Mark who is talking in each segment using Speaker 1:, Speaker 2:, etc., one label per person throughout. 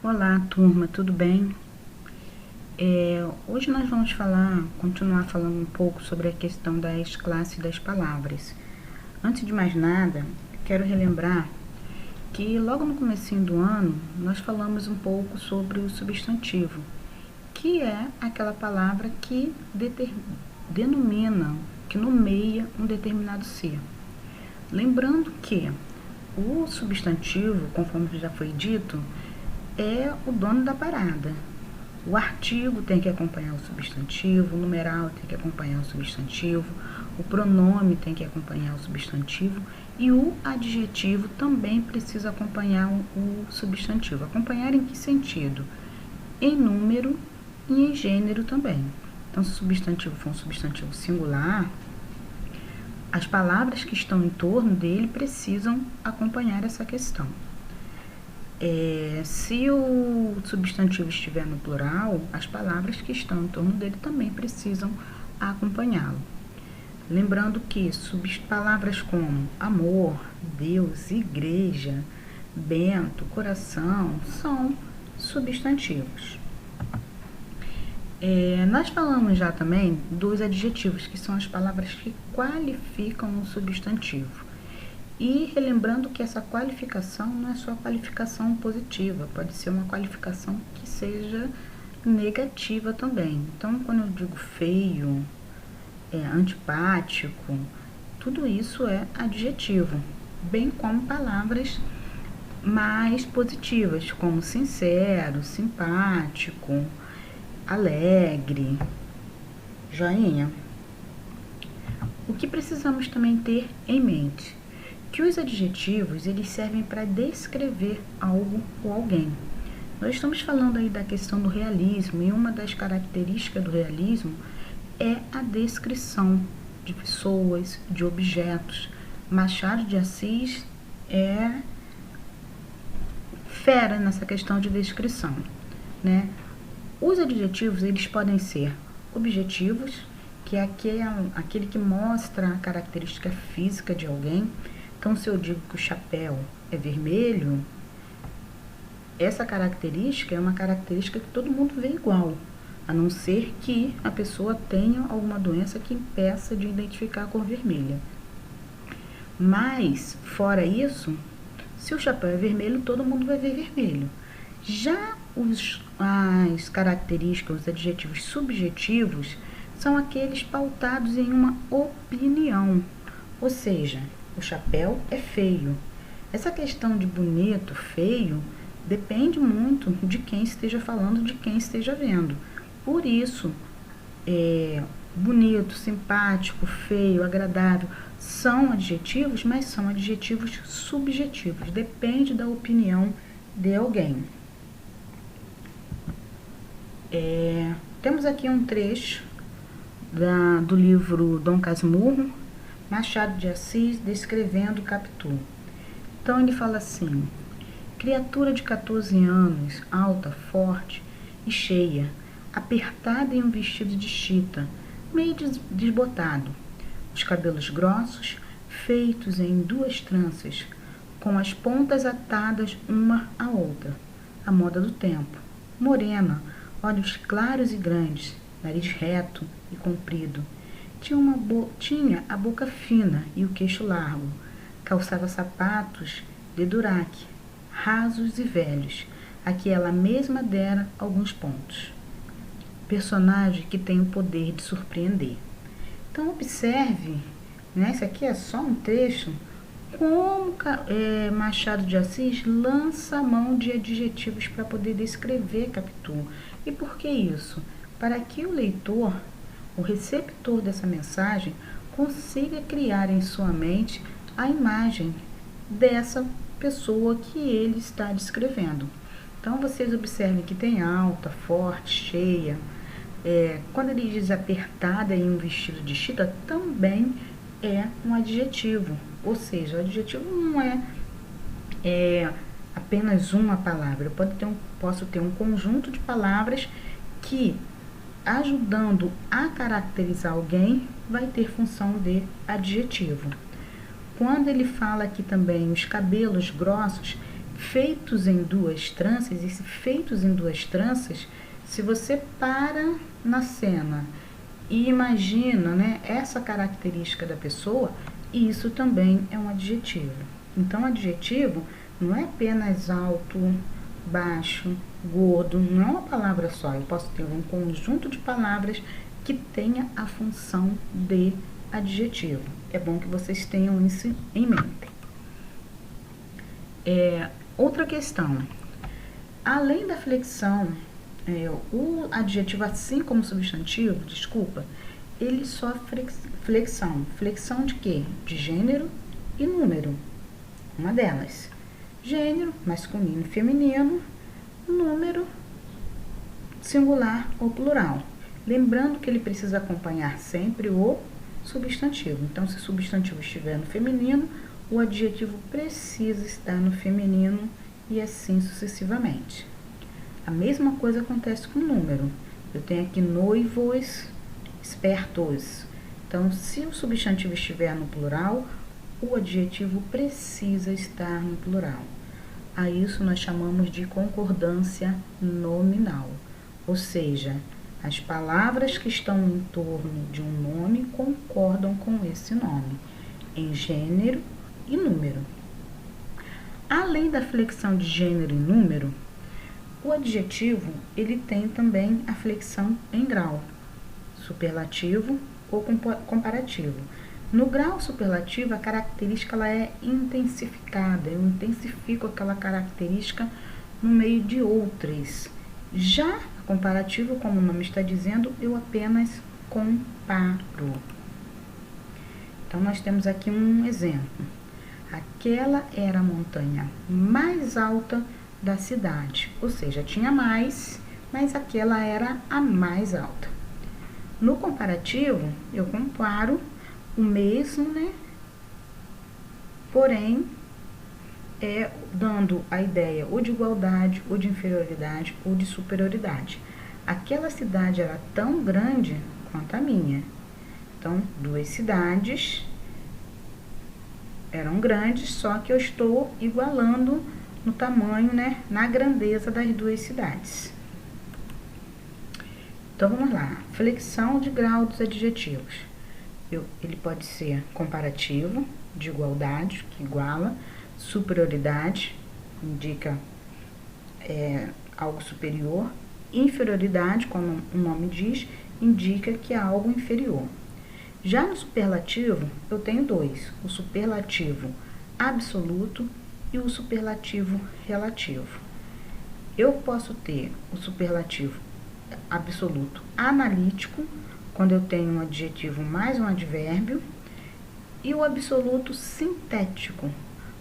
Speaker 1: Olá, turma, tudo bem? Hoje nós vamos continuar falando um pouco sobre a questão das classes das palavras. Antes de mais nada, quero relembrar que logo no comecinho do ano nós falamos um pouco sobre o substantivo, que é aquela palavra que denomina, que nomeia um determinado ser. Lembrando que o substantivo, conforme já foi dito, é o dono da parada. O artigo tem que acompanhar o substantivo, o numeral tem que acompanhar o substantivo, o pronome tem que acompanhar o substantivo e o adjetivo também precisa acompanhar o substantivo. Acompanhar em que sentido? Em número e em gênero também. Então, se o substantivo for um substantivo singular, as palavras que estão em torno dele precisam acompanhar essa questão. Se o substantivo estiver no plural, as palavras que estão em torno dele também precisam acompanhá-lo. Lembrando que palavras como amor, Deus, igreja, bento, coração, são substantivos. Nós falamos já também dos adjetivos, que são as palavras que qualificam um substantivo. E relembrando que essa qualificação não é só qualificação positiva, pode ser uma qualificação que seja negativa também. Então, quando eu digo feio, antipático, tudo isso é adjetivo, bem como palavras mais positivas, como sincero, simpático, alegre, joinha. O que precisamos também ter em mente? Que os adjetivos, eles servem para descrever algo ou alguém. Nós estamos falando aí da questão do realismo, e uma das características do realismo é a descrição de pessoas, de objetos. Machado de Assis é fera nessa questão de descrição, né? Os adjetivos, eles podem ser objetivos, que é aquele que mostra a característica física de alguém. Então, se eu digo que o chapéu é vermelho, essa característica é uma característica que todo mundo vê igual, a não ser que a pessoa tenha alguma doença que impeça de identificar a cor vermelha. Mas, fora isso, se o chapéu é vermelho, todo mundo vai ver vermelho. Já as características, os adjetivos subjetivos, são aqueles pautados em uma opinião, ou seja, o chapéu é feio. Essa questão de bonito, feio, depende muito de quem esteja falando, de quem esteja vendo. Por isso, bonito, simpático, feio, agradável, são adjetivos, mas são adjetivos subjetivos. Depende da opinião de alguém. Temos aqui um trecho do livro Dom Casmurro, Machado de Assis, descrevendo Capitu. Então ele fala assim: criatura de 14 anos, alta, forte e cheia, apertada em um vestido de chita, meio desbotado, os cabelos grossos, feitos em 2 tranças, com as pontas atadas uma à outra, à moda do tempo, morena, olhos claros e grandes, nariz reto e comprido. Tinha a boca fina e o queixo largo. Calçava sapatos de duraque, rasos e velhos, a que ela mesma dera alguns pontos. Personagem que tem o poder de surpreender. Então, observe, né, isso aqui é só um trecho, como Machado de Assis lança a mão de adjetivos para poder descrever Capitu. E por que isso? Para que o leitor, o receptor dessa mensagem, consiga criar em sua mente a imagem dessa pessoa que ele está descrevendo. Então, vocês observem que tem alta, forte, cheia. Quando ele diz apertada em um vestido de chita, também é um adjetivo. Ou seja, o adjetivo não é apenas uma palavra. Eu posso ter um conjunto de palavras que ajudando a caracterizar alguém, vai ter função de adjetivo. Quando ele fala aqui também os cabelos grossos, feitos em duas tranças, esse feitos em duas tranças, se você para na cena e imagina, né, essa característica da pessoa, isso também é um adjetivo. Então, adjetivo não é apenas alto, baixo, gordo, não é uma palavra só. Eu posso ter um conjunto de palavras que tenha a função de adjetivo. É bom que vocês tenham isso em mente. Outra questão. Além da flexão, o adjetivo, assim como o substantivo, ele sofre flexão. Flexão de quê? De gênero e número. Uma delas. Gênero, masculino e feminino. Número, singular ou plural. Lembrando que ele precisa acompanhar sempre o substantivo. Então, se o substantivo estiver no feminino, o adjetivo precisa estar no feminino e assim sucessivamente. A mesma coisa acontece com o número. Eu tenho aqui noivos, espertos. Então, se o substantivo estiver no plural, o adjetivo precisa estar no plural. A isso nós chamamos de concordância nominal. Ou seja, as palavras que estão em torno de um nome concordam com esse nome, em gênero e número. Além da flexão de gênero e número, o adjetivo, ele tem também a flexão em grau, superlativo ou comparativo. No grau superlativo, a característica ela é intensificada, eu intensifico aquela característica no meio de outras. Já comparativo, como o nome está dizendo, eu apenas comparo. Então, nós temos aqui um exemplo. Aquela era a montanha mais alta da cidade, ou seja, tinha mais, mas aquela era a mais alta. No comparativo, eu comparo o mesmo, né? Porém, dando a ideia ou de igualdade, ou de inferioridade, ou de superioridade. Aquela cidade era tão grande quanto a minha. Então, duas cidades eram grandes, só que eu estou igualando no tamanho, né, na grandeza das duas cidades. Então, vamos lá. Flexão de grau dos adjetivos. Ele pode ser comparativo, de igualdade, que iguala. Superioridade, indica algo superior. Inferioridade, como o nome diz, indica que é algo inferior. Já no superlativo, eu tenho dois. O superlativo absoluto e o superlativo relativo. Eu posso ter o superlativo absoluto analítico, quando eu tenho um adjetivo mais um advérbio, e o absoluto sintético,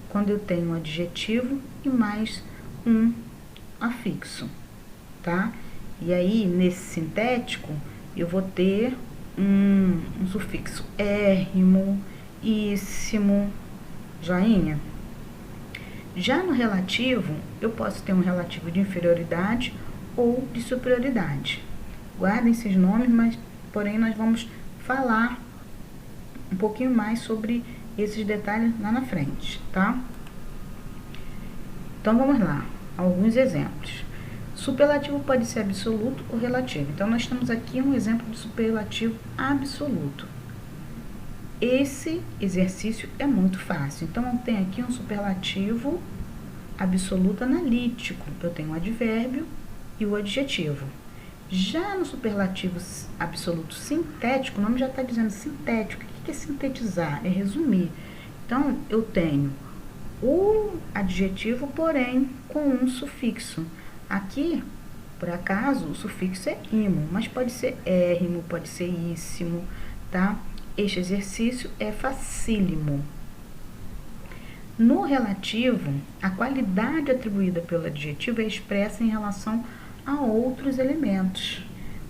Speaker 1: quando eu tenho um adjetivo e mais um afixo, tá? E aí, nesse sintético, eu vou ter um sufixo érrimo, íssimo, joinha. Já no relativo, eu posso ter um relativo de inferioridade ou de superioridade. Guardem esses nomes, mas porém nós vamos falar um pouquinho mais sobre esses detalhes lá na frente, tá? Então vamos lá, alguns exemplos. Superlativo pode ser absoluto ou relativo. Então nós temos aqui um exemplo de superlativo absoluto. Esse exercício é muito fácil. Então eu tenho aqui um superlativo absoluto analítico. Eu tenho o advérbio e o adjetivo. Já no superlativo absoluto sintético, o nome já está dizendo sintético. O que é sintetizar? É resumir. Então, eu tenho o adjetivo, porém, com um sufixo. Aqui, por acaso, o sufixo é imo, mas pode ser érrimo, pode ser íssimo, tá? Este exercício é facílimo. No relativo, a qualidade atribuída pelo adjetivo é expressa em relação a outros elementos.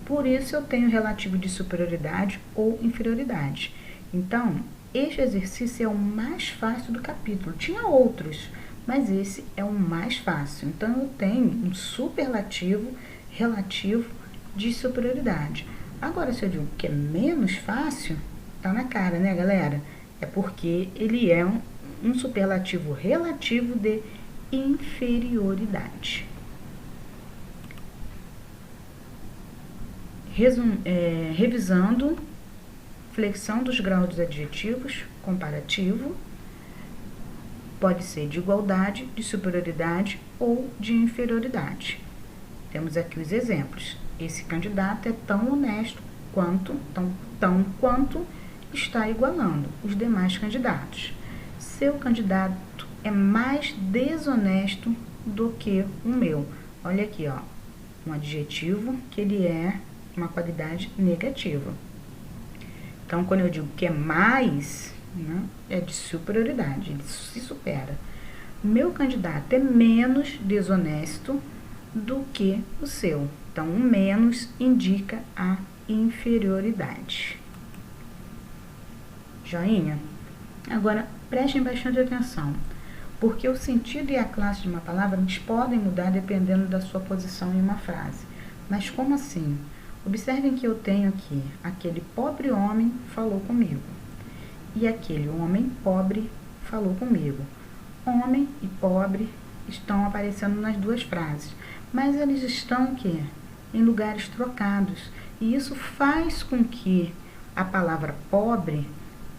Speaker 1: Por isso, eu tenho relativo de superioridade ou inferioridade. Então, este exercício é o mais fácil do capítulo. Tinha outros, mas esse é o mais fácil. Então, eu tenho um superlativo, relativo de superioridade. Agora, se eu digo que é menos fácil, tá na cara, né, galera? É porque ele é um superlativo relativo de inferioridade. Revisando, flexão dos graus dos adjetivos, comparativo, pode ser de igualdade, de superioridade ou de inferioridade. Temos aqui os exemplos. Esse candidato é tão honesto quanto, tão quanto está igualando os demais candidatos. Seu candidato é mais desonesto do que o meu. Olha aqui, ó, um adjetivo que ele é uma qualidade negativa. Então, quando eu digo que é mais, né, é de superioridade, ele se supera. Meu candidato é menos desonesto do que o seu. Então, o menos indica a inferioridade. Joinha? Agora, prestem bastante atenção, porque o sentido e a classe de uma palavra eles podem mudar dependendo da sua posição em uma frase. Mas como assim? Observem que eu tenho aqui, aquele pobre homem falou comigo. E aquele homem pobre falou comigo. Homem e pobre estão aparecendo nas duas frases. Mas eles estão o quê? Em lugares trocados. E isso faz com que a palavra pobre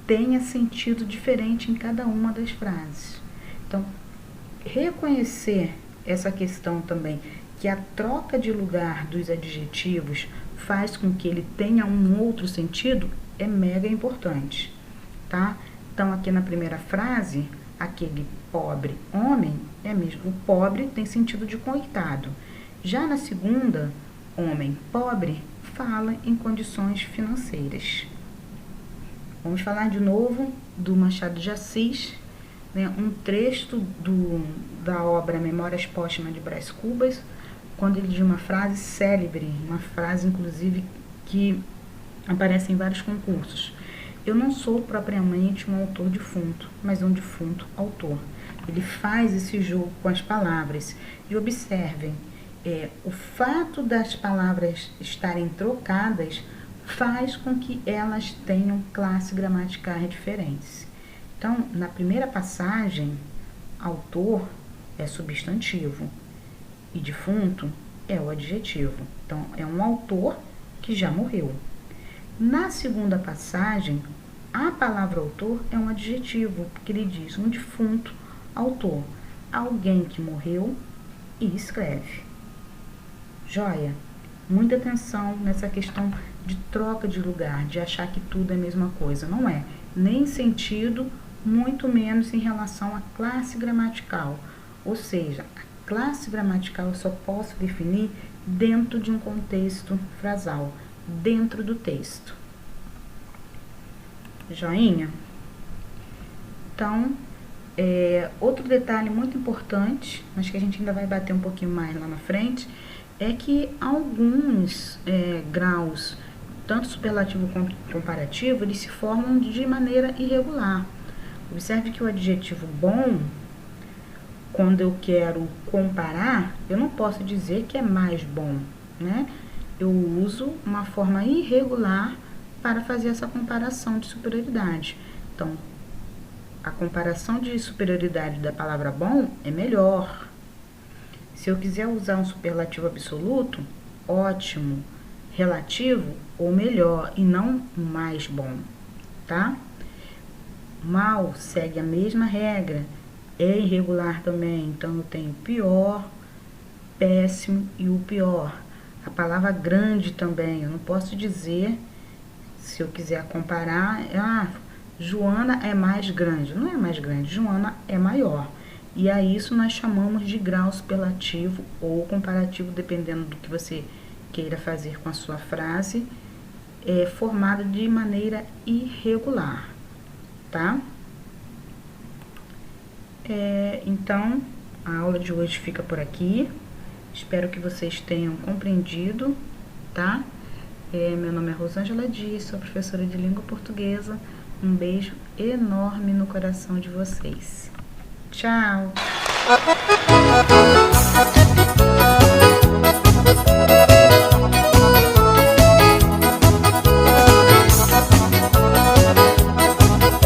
Speaker 1: tenha sentido diferente em cada uma das frases. Então, reconhecer essa questão também, que a troca de lugar dos adjetivos faz com que ele tenha um outro sentido, é mega importante, tá? Então, aqui na primeira frase, aquele pobre homem, é mesmo, o pobre tem sentido de coitado. Já na segunda, homem pobre fala em condições financeiras. Vamos falar de novo do Machado de Assis, né, um trecho da obra Memórias Póstumas de Brás Cubas, quando ele diz uma frase célebre, uma frase inclusive que aparece em vários concursos. Eu não sou propriamente um autor defunto, mas um defunto autor. Ele faz esse jogo com as palavras. E observem, o fato das palavras estarem trocadas faz com que elas tenham classe gramaticais diferentes. Então, na primeira passagem, autor é substantivo e defunto é o adjetivo. Então, é um autor que já morreu. Na segunda passagem, a palavra autor é um adjetivo, porque ele diz um defunto autor, alguém que morreu e escreve. Joia? Muita atenção nessa questão de troca de lugar, de achar que tudo é a mesma coisa. Não é, nem em sentido, muito menos em relação à classe gramatical. Ou seja, a classe gramatical eu só posso definir dentro de um contexto frasal, dentro do texto. Joinha? Então, outro detalhe muito importante, mas que a gente ainda vai bater um pouquinho mais lá na frente, é que alguns graus, tanto superlativo quanto comparativo, eles se formam de maneira irregular. Observe que o adjetivo bom, quando eu quero comparar, eu não posso dizer que é mais bom, né? Eu uso uma forma irregular para fazer essa comparação de superioridade. Então, a comparação de superioridade da palavra bom é melhor. Se eu quiser usar um superlativo absoluto, ótimo, relativo ou melhor, e não mais bom, tá? Mal segue a mesma regra, é irregular também, então eu tenho pior, péssimo e o pior. A palavra grande também, eu não posso dizer, se eu quiser comparar, Joana é mais grande. Não é mais grande, Joana é maior. E a isso nós chamamos de grau superlativo ou comparativo, dependendo do que você queira fazer com a sua frase, formada de maneira irregular, tá? Então, a aula de hoje fica por aqui. Espero que vocês tenham compreendido, tá? Meu nome é Rosângela Dias, sou professora de língua portuguesa. Um beijo enorme no coração de vocês. Tchau!